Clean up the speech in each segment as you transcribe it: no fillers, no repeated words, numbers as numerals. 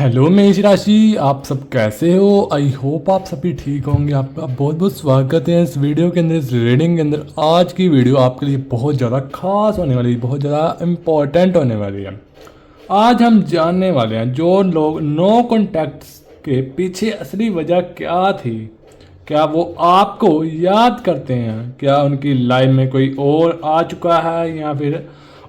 Hello मेष राशि, आप सब कैसे हो। आई होप आप सभी ठीक होंगे। आपका बहुत बहुत स्वागत है इस वीडियो के अंदर, इस रीडिंग के अंदर। आज की वीडियो आपके लिए बहुत ज़्यादा खास होने वाली है, बहुत ज़्यादा इम्पोर्टेंट होने वाली है। आज हम जानने वाले हैं जो लोग नो कॉन्टैक्ट्स के पीछे असली वजह क्या थी। क्या वो आपको याद करते हैं, क्या उनकी लाइफ में कोई और आ चुका है, या फिर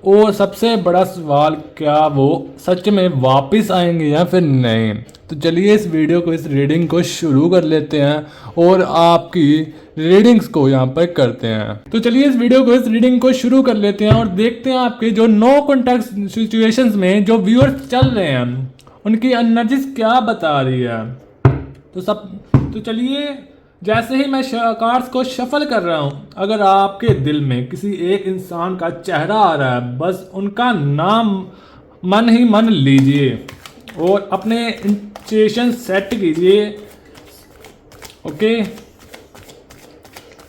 और सबसे बड़ा सवाल, क्या वो सच में वापस आएंगे या फिर नहीं। तो चलिए इस वीडियो को, इस रीडिंग को शुरू कर लेते हैं और आपकी रीडिंग्स को यहाँ पर करते हैं। तो चलिए इस वीडियो को, इस रीडिंग को शुरू कर लेते हैं और देखते हैं आपके जो नो कॉन्टैक्ट सिचुएशंस में जो व्यूअर्स चल रहे हैं उनकी एनर्जीज क्या बता रही है। तो चलिए, जैसे ही मैं कार्ड्स को शफल कर रहा हूँ, अगर आपके दिल में किसी एक इंसान का चेहरा आ रहा है, बस उनका नाम मन ही मन लीजिए और अपने इंटेंशन सेट कीजिए। ओके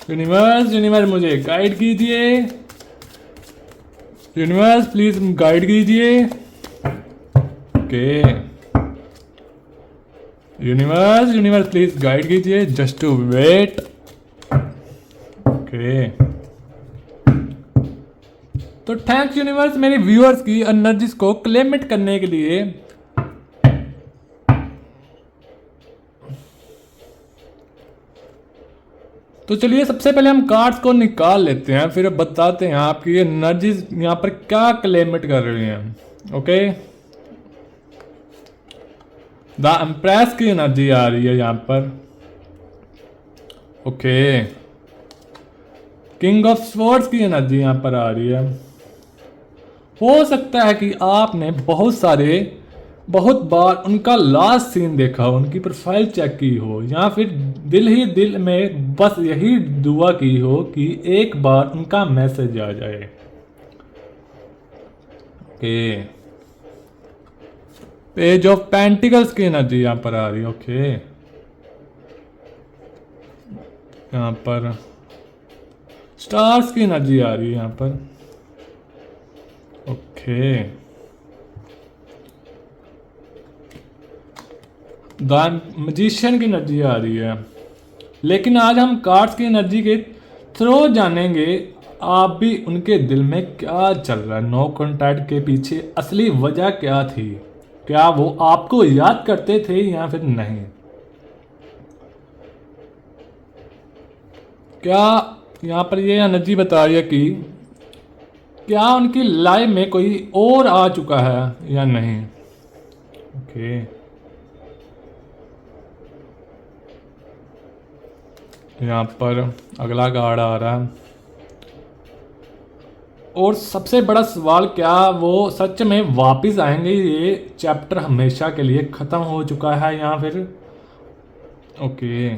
यूनिवर्स मुझे गाइड कीजिए। यूनिवर्स प्लीज गाइड कीजिए। ओके यूनिवर्स प्लीज गाइड कीजिए। Just to wait. ओके तो थैंक्स यूनिवर्स मेरे व्यूअर्स की एनर्जीज को क्लेमिट करने के लिए। तो चलिए सबसे पहले हम कार्ड्स को निकाल लेते हैं, फिर बताते हैं आपकी एनर्जीज यहाँ पर क्या क्लेमिट कर रही हैं। ओके द एम्प्रेस की एनर्जी आ रही है यहाँ पर। ओके किंग ऑफ स्वॉर्ड्स की एनर्जी यहाँ पर आ रही है। हो सकता है कि आपने बहुत बार उनका लास्ट सीन देखा हो, उनकी प्रोफाइल चेक की हो, या फिर दिल ही दिल में बस यही दुआ की हो कि एक बार उनका मैसेज आ जाए। ओके पेज ऑफ पेंटिकल्स की एनर्जी यहाँ पर आ रही है। ओके यहाँ पर स्टार्स की एनर्जी आ रही है यहाँ पर। ओके द मैजिशियन की एनर्जी आ रही है। लेकिन आज हम कार्ड्स की एनर्जी के थ्रू जानेंगे आप भी उनके दिल में क्या चल रहा है, नो कॉन्टैक्ट के पीछे असली वजह क्या थी, क्या वो आपको याद करते थे या फिर नहीं। क्या यहाँ पर ये एनर्जी बता रही है कि क्या उनकी लाइफ में कोई और आ चुका है या नहीं। ओके यहाँ पर अगला कार्ड आ रहा है। और सबसे बड़ा सवाल, क्या वो सच में वापस आएंगे, ये चैप्टर हमेशा के लिए ख़त्म हो चुका है या फिर। ओके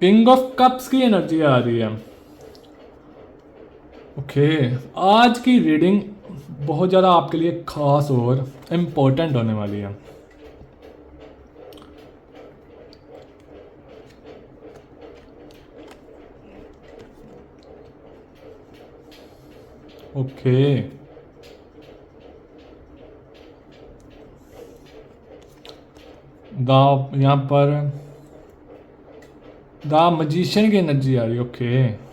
किंग ऑफ कप्स की एनर्जी आ रही है। ओके आज की रीडिंग बहुत ज़्यादा आपके लिए खास और इम्पोर्टेंट होने वाली है। ओके यहाँ पर द मैजिशियन की एनर्जी आ रही है। ओके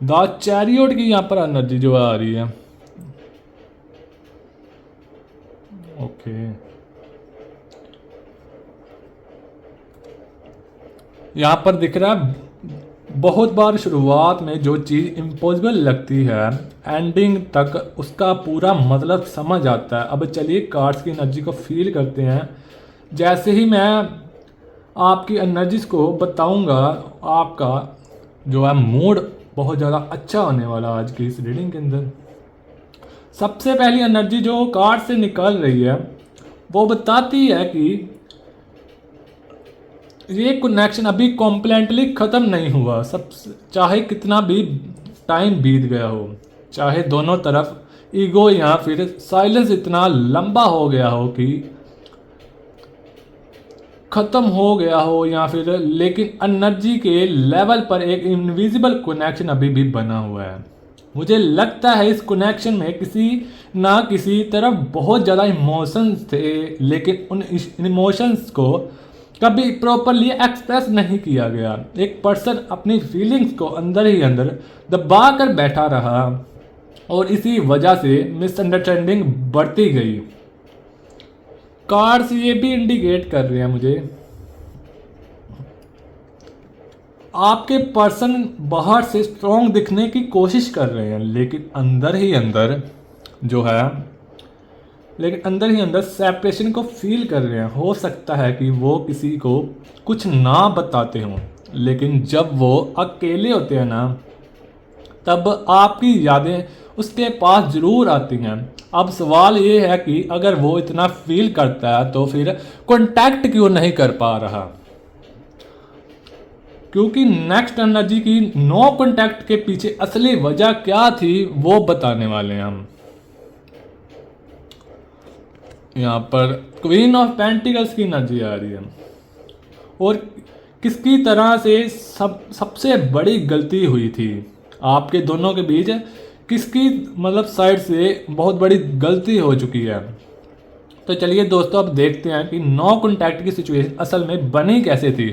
द चैरियट की यहाँ पर एनर्जी जो आ रही है। ओके यहाँ पर दिख रहा है बहुत बार शुरुआत में जो चीज़ इम्पॉसिबल लगती है, एंडिंग तक उसका पूरा मतलब समझ आता है। अब चलिए कार्ड्स की एनर्जी को फील करते हैं। जैसे ही मैं आपकी एनर्जीज को बताऊंगा, आपका जो है मूड बहुत ज़्यादा अच्छा होने वाला आज की इस रीडिंग के अंदर। सबसे पहली एनर्जी जो कार्ड से निकल रही है वो बताती है कि ये कनेक्शन अभी कॉम्प्लेटली ख़त्म नहीं हुआ। सब चाहे कितना भी टाइम बीत गया हो, चाहे दोनों तरफ ईगो या फिर साइलेंस इतना लंबा हो गया हो कि ख़त्म हो गया हो या फिर, लेकिन एनर्जी के लेवल पर एक इनविजिबल कनेक्शन अभी भी बना हुआ है। मुझे लगता है इस कनेक्शन में किसी ना किसी तरफ बहुत ज़्यादा इमोशंस थे, लेकिन उन इमोशंस को कभी प्रॉपरली एक्सप्रेस नहीं किया गया। एक पर्सन अपनी फीलिंग्स को अंदर ही अंदर दबा कर बैठा रहा और इसी वजह से मिसअंडरस्टैंडिंग बढ़ती गई। कार्ड्स ये भी इंडिकेट कर रहे हैं मुझे, आपके पर्सन बाहर से स्ट्रॉन्ग दिखने की कोशिश कर रहे हैं, लेकिन अंदर ही अंदर जो है, लेकिन अंदर ही अंदर सेपरेशन को फील कर रहे हैं। हो सकता है कि वो किसी को कुछ ना बताते हों, लेकिन जब वो अकेले होते हैं ना, तब आपकी यादें उसके पास ज़रूर आती हैं। अब सवाल ये है कि अगर वो इतना फील करता है तो फिर कांटेक्ट क्यों नहीं कर पा रहा? क्योंकि नेक्स्ट एनर्जी की नो कांटेक्ट के पीछे असली वजह क्या थी वो बताने वाले हैं हम। यहाँ पर क्वीन ऑफ पेंटिकल्स की एनर्जी आ रही है और किसकी तरह से सबसे बड़ी गलती हुई थी आपके दोनों के बीच, किसकी मतलब साइड से बहुत बड़ी गलती हो चुकी है। तो चलिए दोस्तों, अब देखते हैं कि नो कॉन्टैक्ट की सिचुएशन असल में बनी कैसे थी।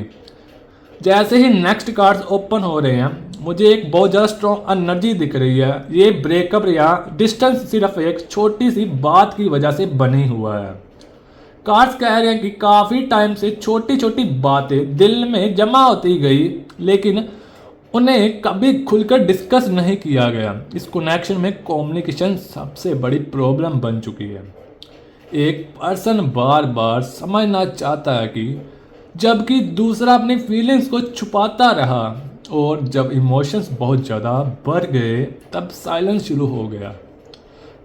जैसे ही नेक्स्ट कार्ड्स ओपन हो रहे हैं, मुझे एक बहुत ज़्यादा स्ट्रॉन्ग एनर्जी दिख रही है। ये ब्रेकअप या डिस्टेंस सिर्फ एक छोटी सी बात की वजह से बनी हुआ है। कार्ड्स कह रहे हैं कि काफ़ी टाइम से छोटी छोटी बातें दिल में जमा होती गई, लेकिन उन्हें कभी खुलकर डिस्कस नहीं किया गया। इस कनेक्शन में कम्युनिकेशन सबसे बड़ी प्रॉब्लम बन चुकी है। एक पर्सन बार बार समझना चाहता है कि, जबकि दूसरा अपनी फीलिंग्स को छुपाता रहा, और जब इमोशंस बहुत ज़्यादा बढ़ गए तब साइलेंस शुरू हो गया।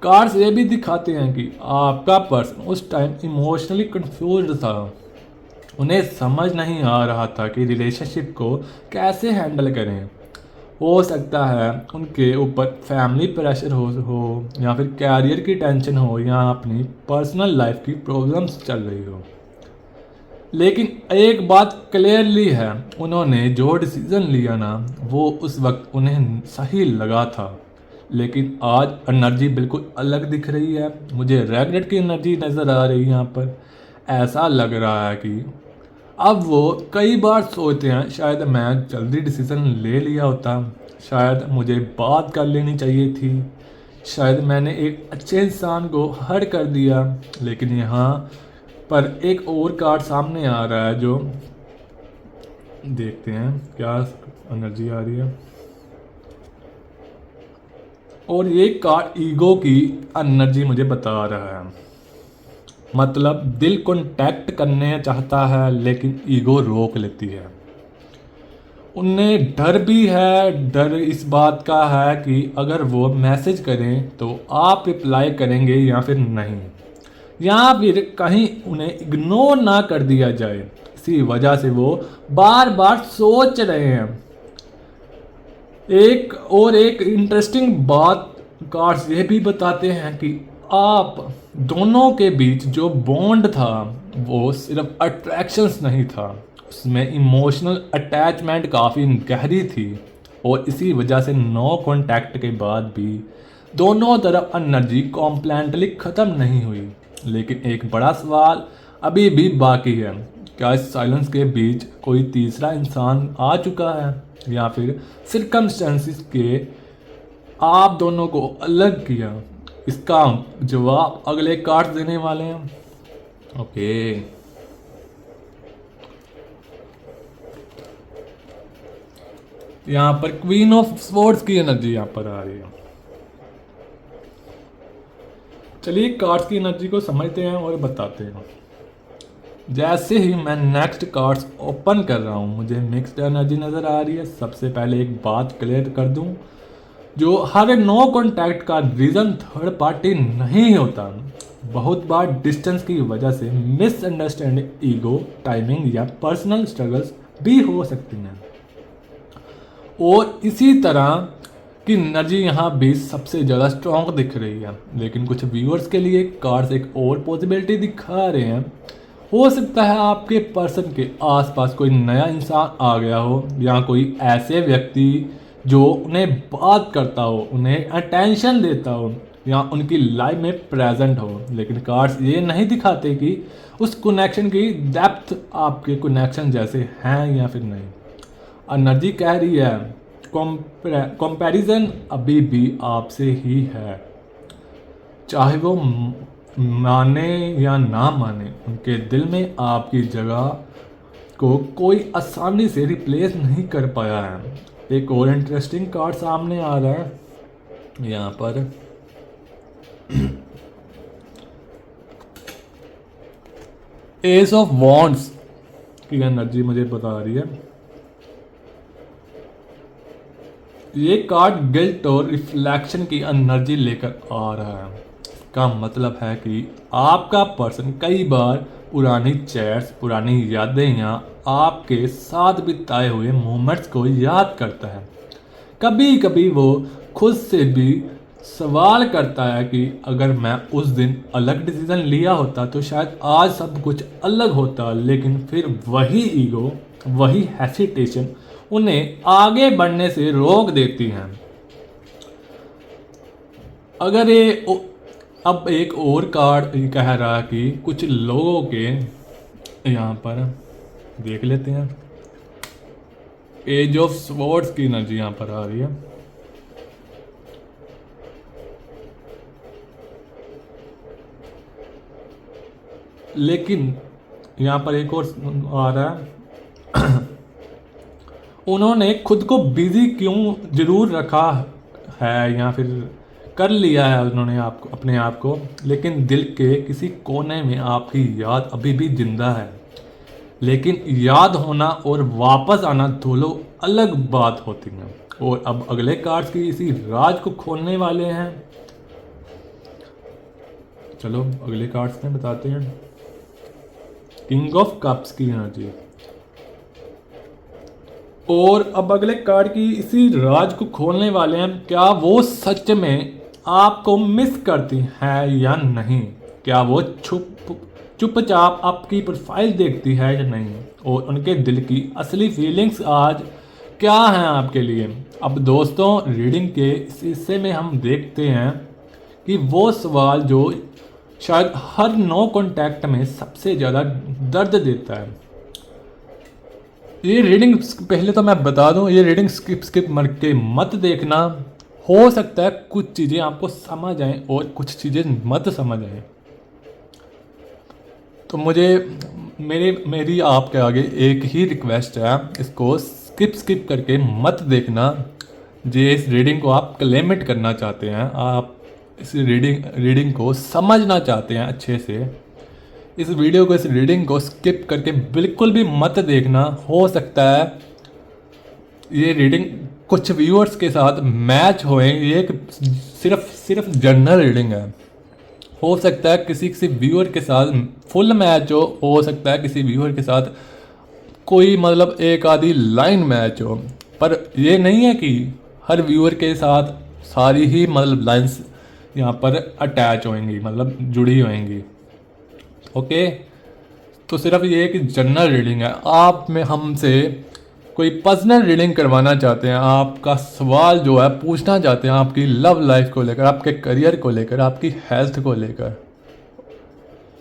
कार्ड्स ये भी दिखाते हैं कि आपका पर्सन उस टाइम इमोशनली कंफ्यूज था। उन्हें समझ नहीं आ रहा था कि रिलेशनशिप को कैसे हैंडल करें। हो सकता है उनके ऊपर फैमिली प्रेशर हो या फिर कैरियर की टेंशन हो या अपनी पर्सनल लाइफ की प्रॉब्लम्स चल रही हो। लेकिन एक बात क्लियरली है, उन्होंने जो डिसीज़न लिया ना, वो उस वक्त उन्हें सही लगा था। लेकिन आज एनर्जी बिल्कुल अलग दिख रही है। मुझे रेग्रेट की एनर्जी नज़र आ रही है यहाँ पर। ऐसा लग रहा है कि अब वो कई बार सोचते हैं, शायद मैं जल्दी डिसीज़न ले लिया होता, शायद मुझे बात कर लेनी चाहिए थी, शायद मैंने एक अच्छे इंसान को हर्ट कर दिया। लेकिन यहाँ पर एक और कार्ड सामने आ रहा है, जो देखते हैं क्या एनर्जी आ रही है। और ये कार्ड ईगो की एनर्जी मुझे बता रहा है। मतलब दिल कॉन्टैक्ट करने चाहता है, लेकिन ईगो रोक लेती है। उन्हें डर भी है। डर इस बात का है कि अगर वो मैसेज करें तो आप रिप्लाई करेंगे या फिर नहीं, या फिर कहीं उन्हें इग्नोर ना कर दिया जाए। इसी वजह से वो बार बार सोच रहे हैं। एक इंटरेस्टिंग बात कार्ड्स ये भी बताते हैं कि आप दोनों के बीच जो बॉन्ड था वो सिर्फ अट्रैक्शंस नहीं था, उसमें इमोशनल अटैचमेंट काफ़ी गहरी थी। और इसी वजह से नो कांटेक्ट के बाद भी दोनों तरफ एनर्जी कॉम्प्लेंटली ख़त्म नहीं हुई। लेकिन एक बड़ा सवाल अभी भी बाकी है, क्या इस साइलेंस के बीच कोई तीसरा इंसान आ चुका है, या फिर सिर्कमस्टेंसेस के आप दोनों को अलग किया? इसका जवाब अगले कार्ड देने वाले हैं। ओके, यहाँ पर क्वीन ऑफ स्वॉर्ड्स की एनर्जी यहाँ पर आ रही है। चलिए कार्ड्स की एनर्जी को समझते हैं और बताते हैं। जैसे ही मैं नेक्स्ट कार्ड्स ओपन कर रहा हूँ, मुझे मिक्स्ड एनर्जी नज़र आ रही है। सबसे पहले एक बात क्लियर कर दूँ, जो हर नो कॉन्टैक्ट का रीज़न थर्ड पार्टी नहीं होता। बहुत बार डिस्टेंस की वजह से मिसअंडरस्टैंडिंग, ईगो, टाइमिंग या पर्सनल स्ट्रगल्स भी हो सकती हैं। और इसी तरह की एनर्जी यहाँ भी सबसे ज़्यादा स्ट्रॉन्ग दिख रही है। लेकिन कुछ व्यूअर्स के लिए कार्ड्स एक और पॉसिबिलिटी दिखा रहे हैं, हो सकता है आपके पर्सन के आसपास कोई नया इंसान आ गया हो, या कोई ऐसे व्यक्ति जो उन्हें बात करता हो, उन्हें अटेंशन देता हो, या उनकी लाइफ में प्रेजेंट हो। लेकिन कार्ड्स ये नहीं दिखाते कि उस कनेक्शन की डेप्थ आपके कनेक्शन जैसे हैं या फिर नहीं। एनर्जी कह रही है कंपैरिजन अभी भी आपसे ही है, चाहे वो माने या ना माने। उनके दिल में आपकी जगह को कोई आसानी से रिप्लेस नहीं कर पाया है। एक और इंटरेस्टिंग कार्ड सामने आ रहा है यहाँ पर। एस ऑफ वॉन्ड्स की एनर्जी मुझे बता रही है। ये कार्ड गिल्ट और रिफ्लेक्शन की एनर्जी लेकर आ रहा है। का मतलब है कि आपका पर्सन कई बार पुरानी चैट्स, पुरानी यादें या आपके साथ बिताए हुए मोमेंट्स को याद करता है। कभी कभी वो खुद से भी सवाल करता है कि अगर मैं उस दिन अलग डिसीजन लिया होता तो शायद आज सब कुछ अलग होता। लेकिन फिर वही ईगो, वही हेसिटेशन उन्हें आगे बढ़ने से रोक देती हैं। अगर ये अब एक और कार्ड कह रहा है कि कुछ लोगों के, यहाँ पर देख लेते हैं, एज ऑफ स्वॉर्ड्स की एनर्जी यहाँ पर आ रही है। लेकिन यहाँ पर एक और आ रहा है उन्होंने खुद को बिजी क्यों जरूर रखा है या फिर कर लिया है उन्होंने आपको, अपने आप को, लेकिन दिल के किसी कोने में आपकी याद अभी भी जिंदा है। लेकिन याद होना और वापस आना दोनों अलग बात होती हैं। और अब अगले कार्ड्स की इसी राज को खोलने वाले हैं। चलो अगले कार्ड्स में बताते हैं। किंग ऑफ कप्स की एनर्जी। और अब अगले कार्ड की इसी राज को खोलने वाले हैं। क्या वो सच में आपको मिस करती है या नहीं? क्या वो चुपचाप आपकी प्रोफाइल देखती है या नहीं? और उनके दिल की असली फीलिंग्स आज क्या हैं आपके लिए? अब दोस्तों, रीडिंग के इस हिस्से में हम देखते हैं कि वो सवाल जो शायद हर नो कॉन्टैक्ट में सबसे ज़्यादा दर्द देता है। ये रीडिंग, पहले तो मैं बता दूं, ये रीडिंग स्किप मर के मत देखना। हो सकता है कुछ चीज़ें आपको समझ आएँ और कुछ चीज़ें मत समझ आएँ। तो मेरी आपके आगे एक ही रिक्वेस्ट है, इसको स्किप करके मत देखना। इस रीडिंग को आप क्लेमिट करना चाहते हैं, आप इस रीडिंग को समझना चाहते हैं अच्छे से, इस रीडिंग को स्किप करके बिल्कुल भी मत देखना। हो सकता है ये रीडिंग कुछ व्यूअर्स के साथ मैच होए। ये एक सिर्फ जनरल रीडिंग है। हो सकता है किसी व्यूअर के साथ फुल मैच हो सकता है किसी व्यूअर के साथ कोई मतलब एक आधी लाइन मैच हो। पर ये नहीं है कि हर व्यूअर के साथ सारी ही मतलब लाइंस यहाँ पर अटैच होंगी, मतलब जुड़ी होंगी। ओके, तो सिर्फ ये एक जनरल रीडिंग है। आप में हमसे कोई पर्सनल रीडिंग करवाना चाहते हैं, आपका सवाल जो है पूछना चाहते हैं आपकी लव लाइफ को लेकर, आपके करियर को लेकर, आपकी हेल्थ को लेकर,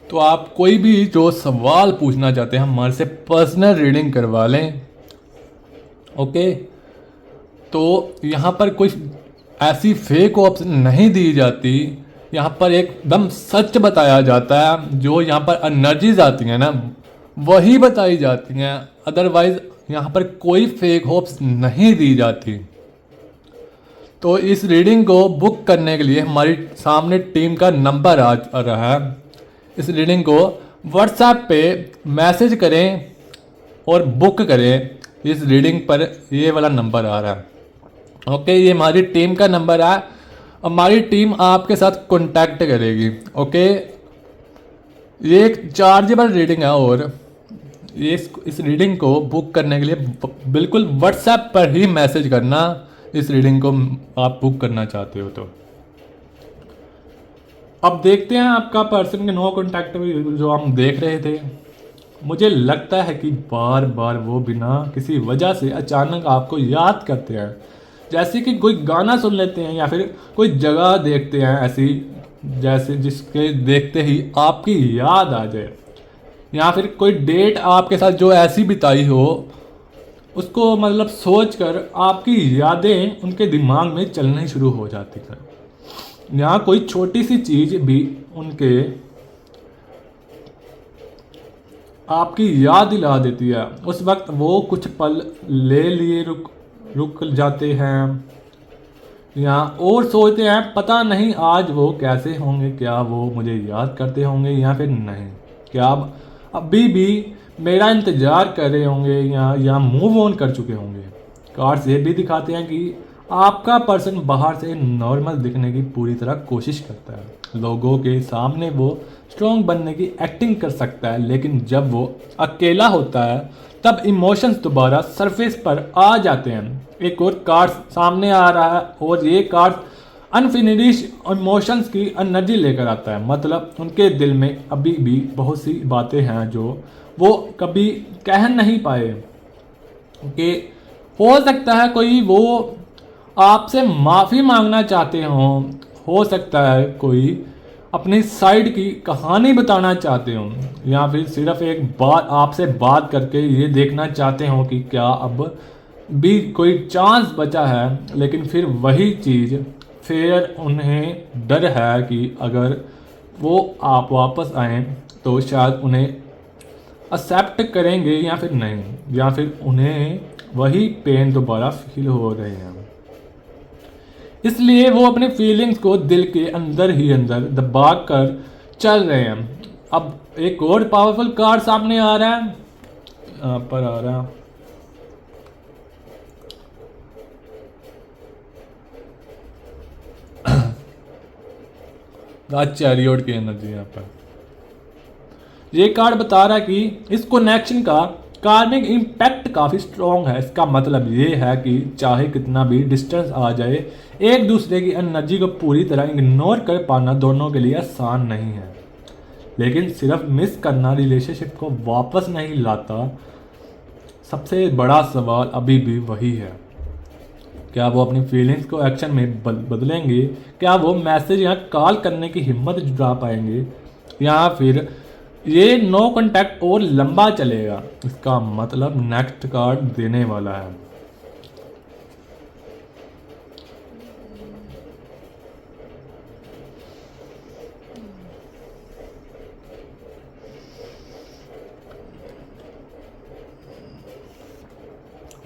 तो आप कोई भी जो सवाल पूछना चाहते हैं हमारे से पर्सनल रीडिंग करवा लें। ओके, तो यहाँ पर कोई ऐसी फेक ऑप्शन नहीं दी जाती, यहाँ पर एकदम सच बताया जाता है। जो यहाँ पर एनर्जीज आती हैं ना, वही बताई जाती हैं। अदरवाइज यहाँ पर कोई फेक होप्स नहीं दी जाती। तो इस रीडिंग को बुक करने के लिए हमारी सामने टीम का नंबर आ रहा है। इस रीडिंग को व्हाट्सएप पे मैसेज करें और बुक करें। इस रीडिंग पर ये वाला नंबर आ रहा है। ओके, ये हमारी टीम का नंबर है। हमारी टीम आपके साथ कांटेक्ट करेगी। ओके, ये एक चार्जेबल रीडिंग है और ये इस रीडिंग को बुक करने के लिए बिल्कुल व्हाट्सएप पर ही मैसेज करना, इस रीडिंग को आप बुक करना चाहते हो तो। अब देखते हैं आपका पर्सन के नो कॉन्टैक्ट जो हम देख रहे थे, मुझे लगता है कि बार बार वो बिना किसी वजह से अचानक आपको याद करते हैं, जैसे कि कोई गाना सुन लेते हैं या फिर कोई जगह देखते हैं ऐसी जैसे जिसके देखते ही आपकी याद आ जाए, या फिर कोई डेट आपके साथ जो ऐसी बिताई हो उसको मतलब सोच कर आपकी यादें उनके दिमाग में चलनी शुरू हो जाती है, या कोई छोटी सी चीज़ भी उनके आपकी याद दिला देती है। उस वक्त वो कुछ पल ले लिए रुक रुक जाते हैं या और सोचते हैं पता नहीं आज वो कैसे होंगे, क्या वो मुझे याद करते होंगे या फिर नहीं, क्या अब अभी भी मेरा इंतज़ार कर रहे होंगे या मूव ऑन कर चुके होंगे। कार्ड्स ये भी दिखाते हैं कि आपका पर्सन बाहर से नॉर्मल दिखने की पूरी तरह कोशिश करता है, लोगों के सामने वो स्ट्रॉन्ग बनने की एक्टिंग कर सकता है, लेकिन जब वो अकेला होता है तब इमोशंस दोबारा सरफेस पर आ जाते हैं। एक और कार्ड सामने आ रहा है और ये कार्ड अनफिनिश इमोशंस की एनर्जी लेकर आता है, मतलब उनके दिल में अभी भी बहुत सी बातें हैं जो वो कभी कह नहीं पाए। कि हो सकता है कोई वो आपसे माफ़ी मांगना चाहते हों, हो सकता है कोई अपनी साइड की कहानी बताना चाहते हों, या फिर सिर्फ एक बात आपसे बात करके ये देखना चाहते हों कि क्या अब भी कोई चांस बचा है। लेकिन फिर वही चीज़ फिर उन्हें डर है कि अगर वो आप वापस आएँ तो शायद उन्हें एक्सेप्ट करेंगे या फिर नहीं, या फिर उन्हें वही पेन दोबारा फील हो रहे हैं, इसलिए वो अपने फीलिंग्स को दिल के अंदर ही अंदर दबा कर चल रहे हैं। अब एक और पावरफुल कार्ड सामने आ रहा है, यहाँ पर आ रहा है द चैरियट की एनर्जी। यहाँ पर ये कार्ड बता रहा है कि इस कनेक्शन का कार्मिक इम्पैक्ट काफ़ी स्ट्रॉन्ग है। इसका मतलब ये है कि चाहे कितना भी डिस्टेंस आ जाए, एक दूसरे की एनर्जी को पूरी तरह इग्नोर कर पाना दोनों के लिए आसान नहीं है। लेकिन सिर्फ मिस करना रिलेशनशिप को वापस नहीं लाता। सबसे बड़ा सवाल अभी भी वही है, क्या वो अपनी फीलिंग्स को एक्शन में बदलेंगे? क्या वो मैसेज या कॉल करने की हिम्मत जुटा पाएंगे, या फिर ये नो कांटेक्ट और लंबा चलेगा? इसका मतलब नेक्स्ट कार्ड देने वाला है।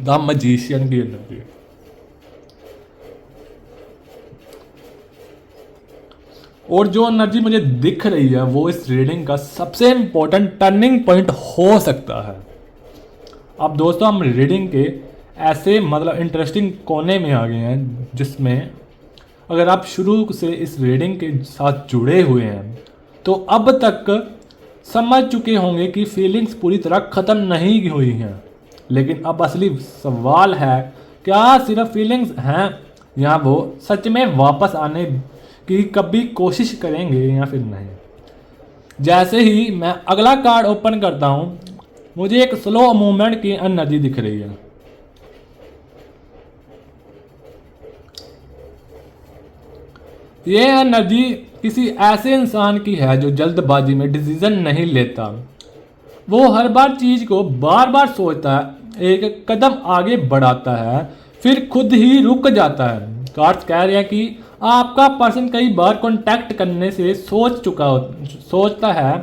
द मैजिशियन की एनर्जी। और जो एनर्जी मुझे दिख रही है वो इस रीडिंग का सबसे इम्पोर्टेंट टर्निंग पॉइंट हो सकता है। अब दोस्तों हम रीडिंग के ऐसे मतलब इंटरेस्टिंग कोने में आ गए हैं जिसमें अगर आप शुरू से इस रीडिंग के साथ जुड़े हुए हैं तो अब तक समझ चुके होंगे कि फीलिंग्स पूरी तरह ख़त्म नहीं हुई हैं। लेकिन अब असली सवाल है, क्या सिर्फ फीलिंग्स हैं या वो सच में वापस आने की कभी कोशिश करेंगे या फिर नहीं? जैसे ही मैं अगला कार्ड ओपन करता हूँ मुझे एक स्लो मूवमेंट की एनर्जी दिख रही है। ये एनर्जी किसी ऐसे इंसान की है जो जल्दबाजी में डिसीजन नहीं लेता। वो हर बार चीज़ को बार बार सोचता है, एक कदम आगे बढ़ाता है फिर खुद ही रुक जाता है। कार्ड्स कह रहे हैं कि आपका पर्सन कई बार कांटेक्ट करने से सोचता है,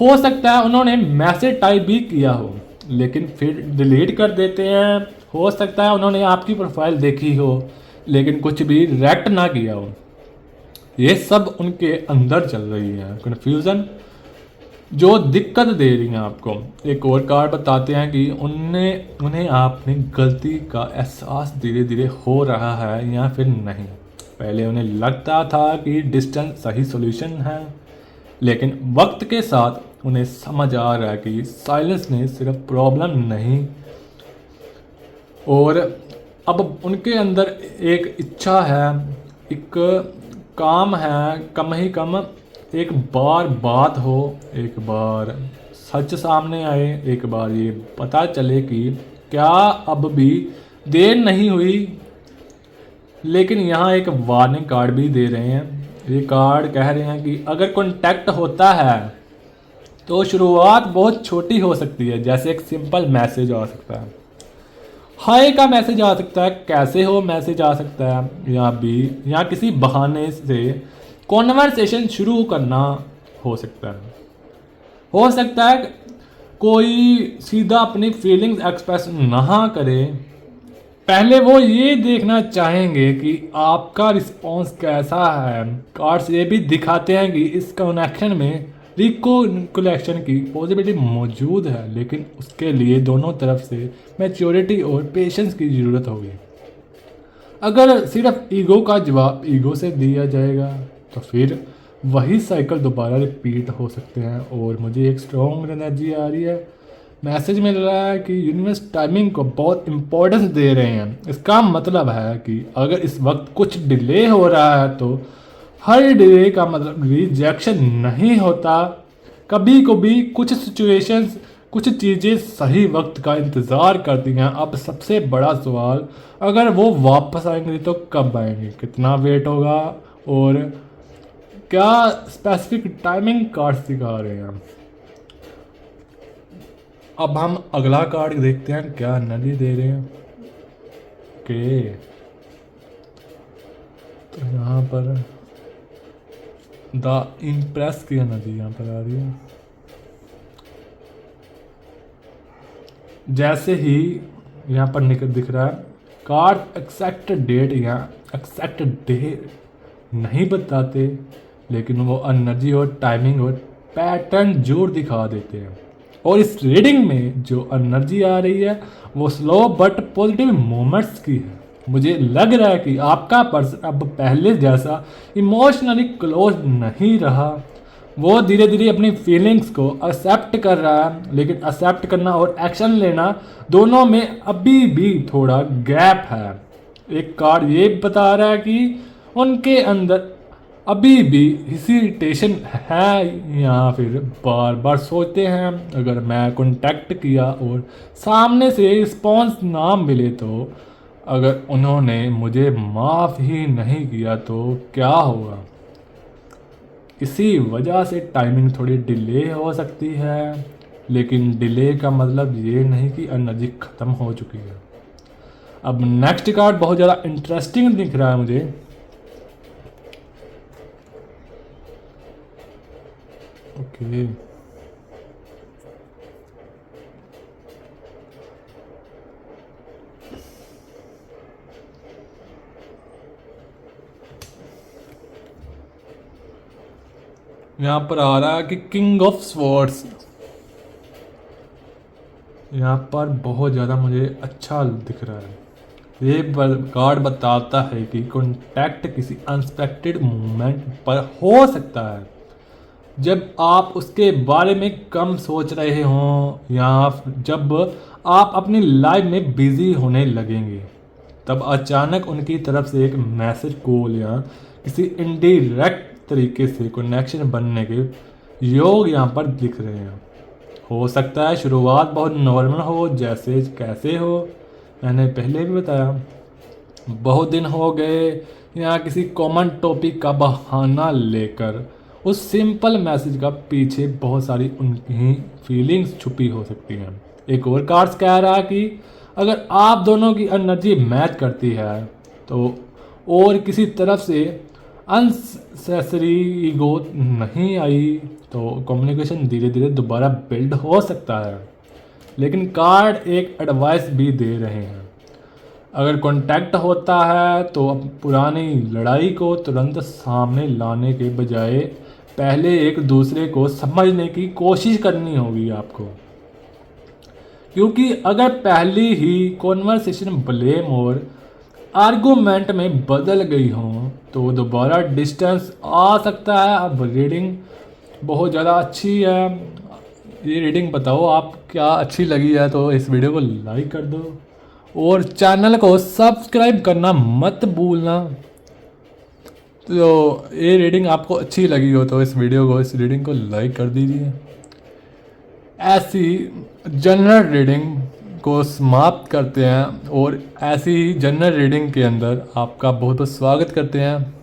हो सकता है उन्होंने मैसेज टाइप भी किया हो लेकिन फिर डिलीट कर देते हैं। हो सकता है उन्होंने आपकी प्रोफाइल देखी हो लेकिन कुछ भी रिएक्ट ना किया हो। ये सब उनके अंदर चल रही है कन्फ्यूज़न जो दिक्कत दे रही हैं आपको। एक और कार्ड बताते हैं कि उन्हें अपनी गलती का एहसास धीरे धीरे हो रहा है या फिर नहीं। पहले उन्हें लगता था कि डिस्टेंस सही सॉल्यूशन है, लेकिन वक्त के साथ उन्हें समझ आ रहा है कि साइलेंस ने सिर्फ प्रॉब्लम नहीं, और अब उनके अंदर एक इच्छा है, एक काम है, कम ही कम एक बार बात हो, एक बार सच सामने आए, एक बार ये पता चले कि क्या अब भी देर नहीं हुई। लेकिन यहाँ एक वार्निंग कार्ड भी दे रहे हैं। ये कार्ड कह रहे हैं कि अगर कॉन्टैक्ट होता है तो शुरुआत बहुत छोटी हो सकती है, जैसे एक सिंपल मैसेज आ सकता है, हाय का मैसेज आ सकता है, कैसे हो मैसेज आ सकता है, या किसी बहाने से कॉन्वर्सेशन शुरू करना हो सकता है। कोई सीधा अपनी फीलिंग्स एक्सप्रेस ना करे, पहले वो ये देखना चाहेंगे कि आपका रिस्पॉन्स कैसा है। कार्ड्स ये भी दिखाते हैं कि इस कनेक्शन में रिकॉन्सिलिएशन की पॉसिबिलिटी मौजूद है, लेकिन उसके लिए दोनों तरफ से मैच्योरिटी और पेशेंस की ज़रूरत होगी। अगर सिर्फ ईगो का जवाब ईगो से दिया जाएगा तो फिर वही साइकिल दोबारा रिपीट हो सकते हैं। और मुझे एक स्ट्रॉन्ग एनर्जी आ रही है, मैसेज मिल रहा है कि यूनिवर्स टाइमिंग को बहुत इम्पोर्टेंस दे रहे हैं। इसका मतलब है कि अगर इस वक्त कुछ डिले हो रहा है तो हर डिले का मतलब रिजेक्शन नहीं होता। कभी कभी कुछ सिचुएशंस, कुछ चीज़ें सही वक्त का इंतज़ार करती हैं। अब सबसे बड़ा सवाल, अगर वो वापस आएंगे तो कब आएंगे, कितना वेट होगा, और क्या स्पेसिफिक टाइमिंग कार्ड्स दिखा रहे हैं। अब हम अगला कार्ड देखते हैं क्या एनर्जी दे रहे हैं। ओके, तो यहाँ पर द इम्प्रेस की एनर्जी यहाँ पर आ रही है। जैसे ही यहाँ पर निकल दिख रहा है कार्ड एक्सैक्ट डेट या एक्सैक्ट डे नहीं बताते, लेकिन वो एनर्जी और टाइमिंग और पैटर्न जोर दिखा देते हैं। और इस रीडिंग में जो एनर्जी आ रही है वो स्लो बट पॉजिटिव मोमेंट्स की है। मुझे लग रहा है कि आपका पर्सन अब पहले जैसा इमोशनली क्लोज नहीं रहा। वो धीरे धीरे अपनी फीलिंग्स को एक्सेप्ट कर रहा है, लेकिन एक्सेप्ट करना और एक्शन लेना दोनों में अभी भी थोड़ा गैप है। एक कार्ड ये बता रहा है कि उनके अंदर अभी भी हेसिटेशन है, या फिर बार बार सोचते हैं अगर मैं कांटेक्ट किया और सामने से रिस्पॉन्स ना मिले तो, अगर उन्होंने मुझे माफ़ ही नहीं किया तो क्या होगा। इसी वजह से टाइमिंग थोड़ी डिले हो सकती है, लेकिन डिले का मतलब ये नहीं कि एनर्जी ख़त्म हो चुकी है। अब नेक्स्ट कार्ड बहुत ज़्यादा इंटरेस्टिंग दिख रहा है मुझे। ओके, यहाँ पर आ रहा है कि किंग ऑफ स्वॉर्ड्स। यहाँ पर बहुत ज़्यादा मुझे अच्छा दिख रहा है। ये कार्ड बताता है कि कॉन्टैक्ट किसी अनएक्सपेक्टेड मोमेंट पर हो सकता है, जब आप उसके बारे में कम सोच रहे हों, या जब आप अपनी लाइफ में बिजी होने लगेंगे, तब अचानक उनकी तरफ से एक मैसेज, कॉल या किसी इनडायरेक्ट तरीके से कनेक्शन बनने के योग यहाँ पर दिख रहे हैं। हो सकता है शुरुआत बहुत नॉर्मल हो, जैसे कैसे हो, मैंने पहले भी बताया, बहुत दिन हो गए, या किसी कॉमन टॉपिक का बहाना लेकर उस सिंपल मैसेज का पीछे बहुत सारी उनकी फीलिंग्स छुपी हो सकती हैं। एक और कार्ड्स कह रहा है कि अगर आप दोनों की एनर्जी मैच करती है तो, और किसी तरफ से अनसेसरी ईगो नहीं आई, तो कम्युनिकेशन धीरे धीरे दोबारा बिल्ड हो सकता है। लेकिन कार्ड एक एडवाइस भी दे रहे हैं, अगर कांटेक्ट होता है तो अब पुरानी लड़ाई को तुरंत सामने लाने के बजाय पहले एक दूसरे को समझने की कोशिश करनी होगी आपको। क्योंकि अगर पहली ही कॉन्वर्सेशन ब्लेम और आर्गूमेंट में बदल गई हो तो दोबारा डिस्टेंस आ सकता है। अब रीडिंग बहुत ज़्यादा अच्छी है। ये रीडिंग बताओ आप क्या अच्छी लगी है तो इस वीडियो को लाइक कर दो और चैनल को सब्सक्राइब करना मत भूलना। तो ये रीडिंग आपको अच्छी लगी हो तो इस रीडिंग को लाइक कर दीजिए। ऐसी जनरल रीडिंग को समाप्त करते हैं और ऐसी ही जनरल रीडिंग के अंदर आपका बहुत बहुत स्वागत करते हैं।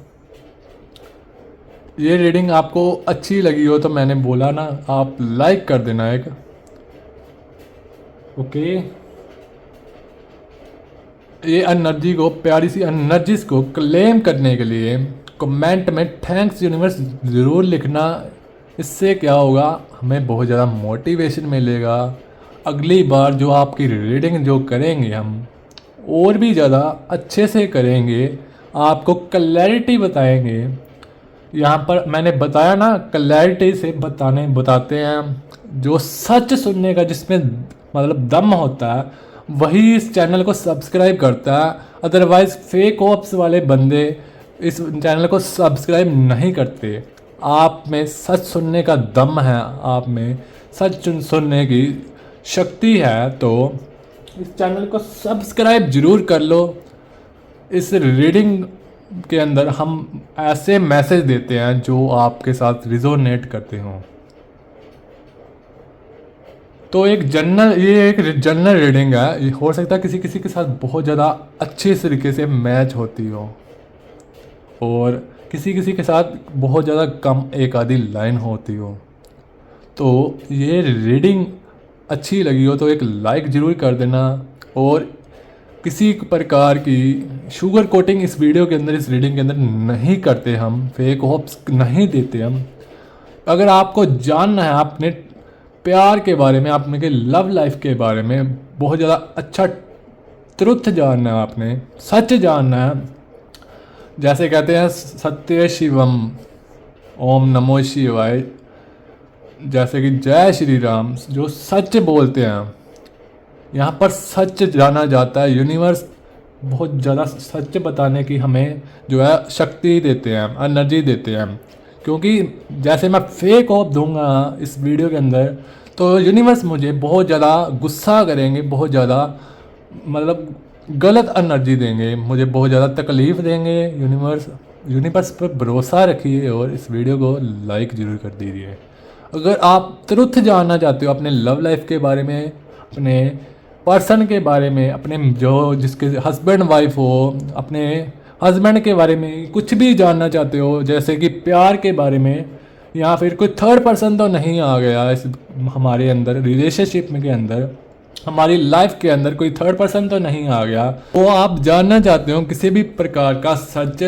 ये रीडिंग आपको अच्छी लगी हो तो मैंने बोला ना, आप लाइक कर देना एक। ओके, ये एनर्जी को, प्यारी सी एनर्जीज को क्लेम करने के लिए कमेंट में थैंक्स यूनिवर्स ज़रूर लिखना। इससे क्या होगा, हमें बहुत ज़्यादा मोटिवेशन मिलेगा। अगली बार जो आपकी रीडिंग जो करेंगे हम और भी ज़्यादा अच्छे से करेंगे, आपको क्लैरिटी बताएंगे। यहाँ पर मैंने बताया ना, क्लैरिटी से बताते हैं। जो सच सुनने का जिसमें मतलब दम होता है वही इस चैनल को सब्सक्राइब करता है। अदरवाइज़ फेक ऑप्स वाले बंदे इस चैनल को सब्सक्राइब नहीं करते। आप में सच सुनने का दम है, आप में सच सुनने की शक्ति है, तो इस चैनल को सब्सक्राइब ज़रूर कर लो। इस रीडिंग के अंदर हम ऐसे मैसेज देते हैं जो आपके साथ रिजोनेट करते हों। तो ये एक जनरल रीडिंग है। ये हो सकता है किसी किसी के साथ बहुत ज़्यादा अच्छे तरीके से मैच होती हो और किसी किसी के साथ बहुत ज़्यादा कम एक आधी लाइन होती हो। तो ये रीडिंग अच्छी लगी हो तो एक लाइक ज़रूर कर देना। और किसी प्रकार की शुगर कोटिंग इस वीडियो के अंदर, इस रीडिंग के अंदर नहीं करते हम, फेक होप्स नहीं देते हम। अगर आपको जानना है अपने प्यार के बारे में, आपने के लव लाइफ के बारे में बहुत ज़्यादा अच्छा ट्रुथ जानना है, आपने सच जानना है, जैसे कहते हैं सत्य शिवम ओम नमो शिवाय, जैसे कि जय श्री राम, जो सच बोलते हैं, यहाँ पर सच जाना जाता है। यूनिवर्स बहुत ज़्यादा सच बताने की हमें जो है शक्ति देते हैं, एनर्जी देते हैं। क्योंकि जैसे मैं फेक ऑफ दूंगा इस वीडियो के अंदर तो यूनिवर्स मुझे बहुत ज़्यादा गुस्सा करेंगे, बहुत ज़्यादा मतलब गलत एनर्जी देंगे, मुझे बहुत ज़्यादा तकलीफ़ देंगे। यूनिवर्स पर भरोसा रखिए और इस वीडियो को लाइक ज़रूर कर दीजिए। अगर आप ट्रुथ जानना चाहते हो अपने लव लाइफ के बारे में, अपने पर्सन के बारे में, अपने जो जिसके हस्बैंड वाइफ हो, अपने हस्बैंड के बारे में कुछ भी जानना चाहते हो, जैसे कि प्यार के बारे में, या फिर कोई थर्ड पर्सन तो नहीं आ गया इस हमारे अंदर रिलेशनशिप में के अंदर, हमारी लाइफ के अंदर कोई थर्ड पर्सन तो नहीं आ गया, वो आप जानना चाहते हो किसी भी प्रकार का सच,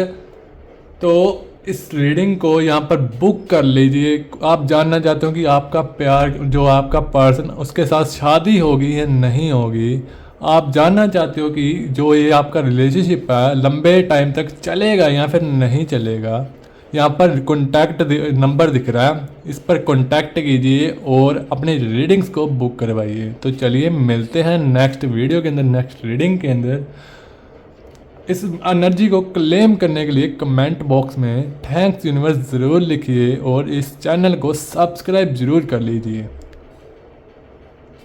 तो इस रीडिंग को यहाँ पर बुक कर लीजिए। आप जानना चाहते हो कि आपका प्यार, जो आपका पर्सन, उसके साथ शादी होगी या नहीं होगी। आप जानना चाहते हो कि जो ये आपका रिलेशनशिप है लंबे टाइम तक चलेगा या फिर नहीं चलेगा। यहाँ पर कॉन्टैक्ट नंबर दिख रहा है, इस पर कॉन्टैक्ट कीजिए और अपनी रीडिंग्स को बुक करवाइए। तो चलिए मिलते हैं नेक्स्ट वीडियो के अंदर, नेक्स्ट रीडिंग के अंदर। इस एनर्जी को क्लेम करने के लिए कमेंट बॉक्स में थैंक्स यूनिवर्स ज़रूर लिखिए और इस चैनल को सब्सक्राइब ज़रूर कर लीजिए।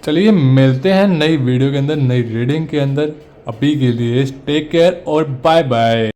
चलिए मिलते हैं नई वीडियो के अंदर, नई रीडिंग के अंदर। अभी के लिए टेक केयर और बाय बाय।